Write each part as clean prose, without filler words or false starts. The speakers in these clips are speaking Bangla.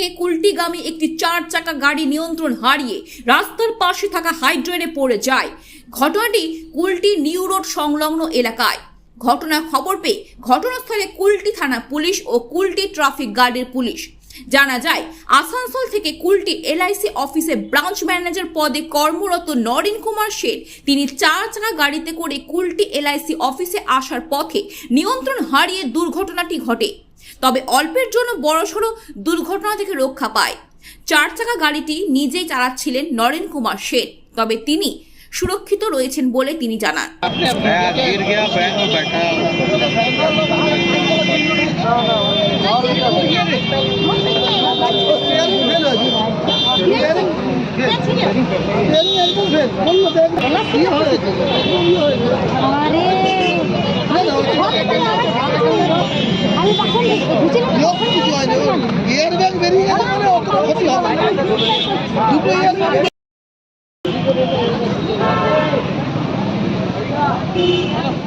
থেকে কুলটিগামী একটি 4 চাকা গাড়ি নিয়ন্ত্রণ হারিয়ে রাস্তার পাশে থাকা হাইড্রেনে পড়ে যায়। ঘটনাটি কুলটি নিউ রোড সংলগ্ন এলাকায়। ঘটনার খবর পেয়ে ঘটনাস্থলে কুলটি থানা পুলিশ ও কুলটি ট্রাফিক গার্ডের পুলিশ। জানা যায়, আসানসোল থেকে কুলটি এলআইসি অফিসে ব্রাঞ্চ ম্যানেজার পদে কর্মরত নরেন কুমার সেন তিনি 4 চাকা গাড়িতে করে কুলটি এলআইসি অফিসে আসার পথে নিয়ন্ত্রণ হারিয়ে দুর্ঘটনাটি ঘটে। তবে অল্পের জন্য বড়সড় দুর্ঘটনা থেকে রক্ষা পায়। 4 চাকা গাড়িটি নিজেই চালাচ্ছিলেন নরেন কুমার সেন, তবে তিনি সুরক্ষিত রয়েছেন বলে তিনি জানান।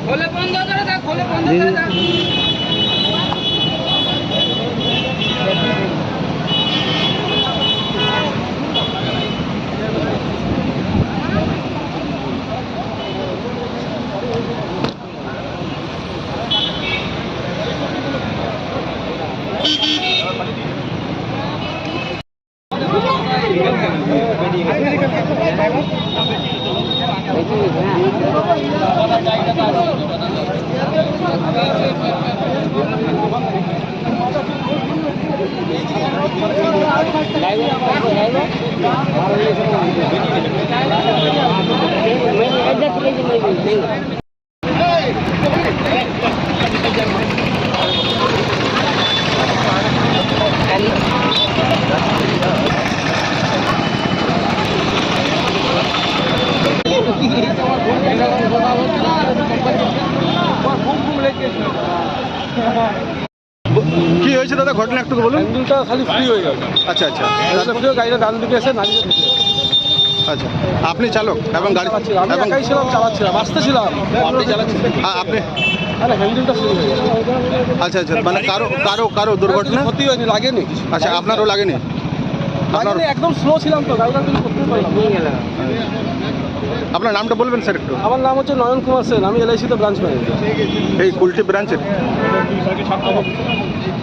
खोले बंद हो रहा था, खोले बंद हो रहा था। কি হয়েছে দাদা, ঘটনা একটু বলুন। হ্যান্ডেলটা খালি ফ্রি হয়ে গেল। আচ্ছা আচ্ছা গাড়িটা ডান দিকে এসে নামিয়ে দিয়েছে। আচ্ছা, আপনি চালক এবং গাড়ি আমি একাই ছিলাম, চালাচ্ছিলাম, আসতে ছিলাম। আপনি আরে হ্যান্ডেলটা ফ্রি হয়ে গেল। আচ্ছা আচ্ছা, মানে কারো দুর্ঘটনা ক্ষতি হয়নি, লাগেনি কিছু। আচ্ছা, আপনারও লাগেনি? আপনার একদম স্লো ছিলাম তো, গাড়িটা কিছু করতে পারলাম। আপনার নামটা বলবেন স্যার একটু? আমার নাম হচ্ছে নয়ন কুমার সেন, আমি এলআইসিতে ব্রাঞ্চ ম্যানেজার। এই কুলটি ব্রাঞ্চের।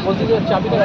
বলছি যে চাবিটা